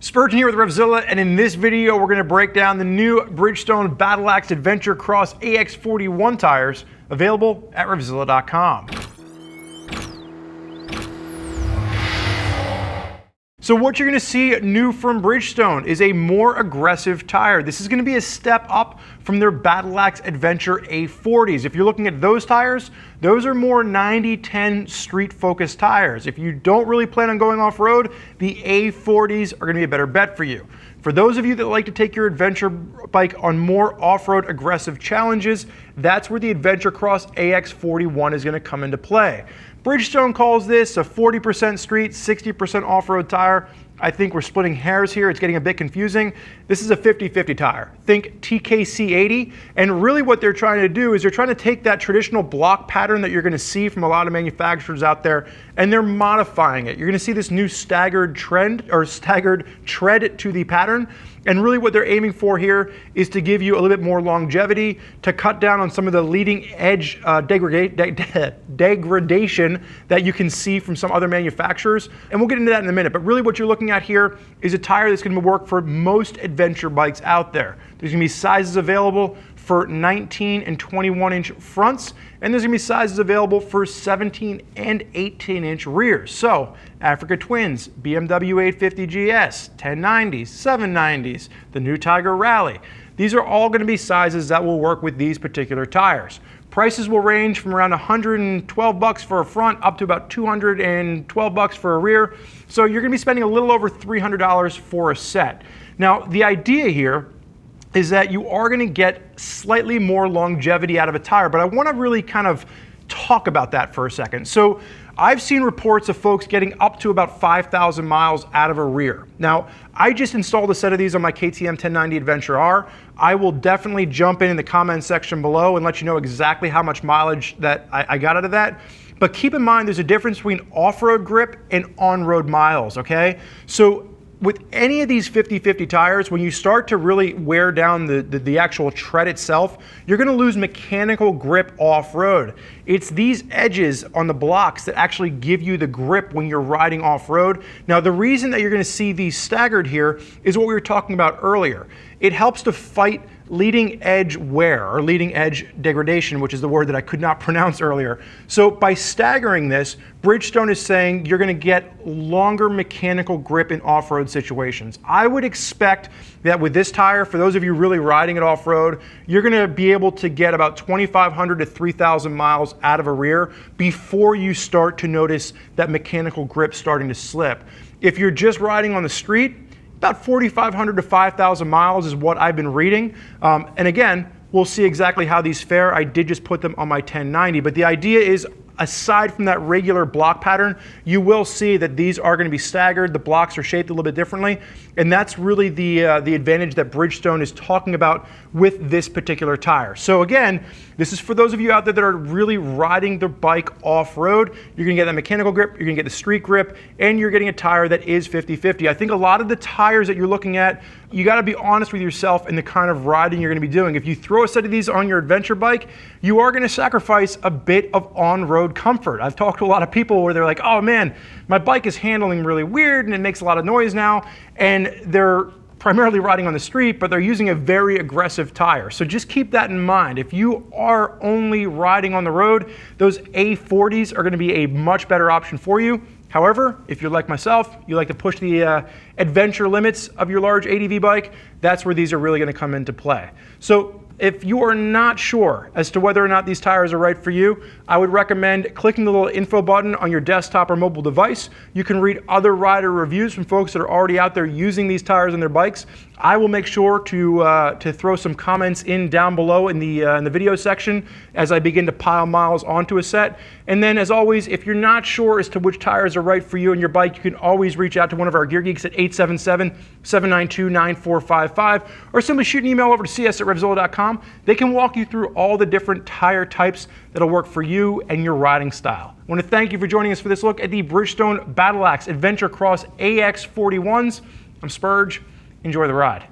Spurgeon here with RevZilla, and in this video we're going to break down the new Bridgestone Battlax Adventurecross AX41 tires available at RevZilla.com. So what you're going to see new from Bridgestone is a more aggressive tire. This is going to be a step up from their Battlax Adventure A40s. If you're looking at those tires, those are more 90-10 street focused tires. If you don't really plan on going off-road, the A40s are going to be a better bet for you. For those of you that like to take your adventure bike on more off-road aggressive challenges, that's where the Adventurecross AX41 is going to come into play. Bridgestone calls this a 40% street, 60% off-road tire. I think we're splitting hairs here. It's getting a bit confusing. This is a 50-50 tire. Think TKC80. And really what they're trying to do is they're trying to take that traditional block pattern that you're going to see from a lot of manufacturers out there, and they're modifying it. You're going to see this new staggered tread to the pattern. And really what they're aiming for here is to give you a little bit more longevity, to cut down on some of the leading edge degradation that you can see from some other manufacturers. And we'll get into that in a minute. But really what you're looking at here is a tire that's going to work for most adventure bikes out there. There's going to be sizes available for 19 and 21 inch fronts, and there's going to be sizes available for 17 and 18 inch rears. So Africa Twins, BMW 850 GS, 1090s, 790s, the new Tiger Rally. These are all going to be sizes that will work with these particular tires. Prices will range from around $112 for a front up to about $212 for a rear. So you're going to be spending a little over $300 for a set. Now, the idea here is that you are going to get slightly more longevity out of a tire, but I want to really kind of talk about that for a second. So I've seen reports of folks getting up to about 5,000 miles out of a rear. Now, I just installed a set of these on my KTM 1090 Adventure R. I will definitely jump in the comment section below and let you know exactly how much mileage that I got out of that. But keep in mind, there's a difference between off-road grip and on-road miles, okay? So with any of these 50-50 tires, when you start to really wear down the actual tread itself, you're going to lose mechanical grip off-road. It's these edges on the blocks that actually give you the grip when you're riding off-road. Now, the reason that you're going to see these staggered here is what we were talking about earlier. It helps to fight leading edge wear, or leading edge degradation, which is the word that I could not pronounce earlier. So by staggering this, Bridgestone is saying you're going to get longer mechanical grip in off-road situations. I would expect that with this tire, for those of you really riding it off-road, you're going to be able to get about 2,500 to 3,000 miles out of a rear before you start to notice that mechanical grip starting to slip. If you're just riding on the street, about 4,500 to 5,000 miles is what I've been reading. And again, we'll see exactly how these fare. I did just put them on my 1090, but the idea is, aside from that regular block pattern, you will see that these are going to be staggered. The blocks are shaped a little bit differently, and that's really the advantage that Bridgestone is talking about with this particular tire. So again, this is for those of you out there that are really riding the bike off-road. You're going to get that mechanical grip, you're going to get the street grip, and you're getting a tire that is 50-50. I think a lot of the tires that you're looking at, you got to be honest with yourself in the kind of riding you're going to be doing. If you throw a set of these on your adventure bike, you are going to sacrifice a bit of on-road comfort. I've talked to a lot of people where they're like, oh man, my bike is handling really weird and it makes a lot of noise now, and they're primarily riding on the street, but they're using a very aggressive tire. So just keep that in mind. If you are only riding on the road, those A40s are going to be a much better option for you. However, if you're like myself, you like to push the adventure limits of your large ADV bike, that's where these are really going to come into play. So if you are not sure as to whether or not these tires are right for you, I would recommend clicking the little info button on your desktop or mobile device. You can read other rider reviews from folks that are already out there using these tires on their bikes. I will make sure to throw some comments in down below in the video section as I begin to pile miles onto a set. And then, as always, if you're not sure as to which tires are right for you and your bike, you can always reach out to one of our gear geeks at 877-792-9455, or simply shoot an email over to cs@revzilla.com. They can walk you through all the different tire types that'll work for you and your riding style. I want to thank you for joining us for this look at the Bridgestone Battlax Adventurecross AX41s. I'm Spurge. Enjoy the ride.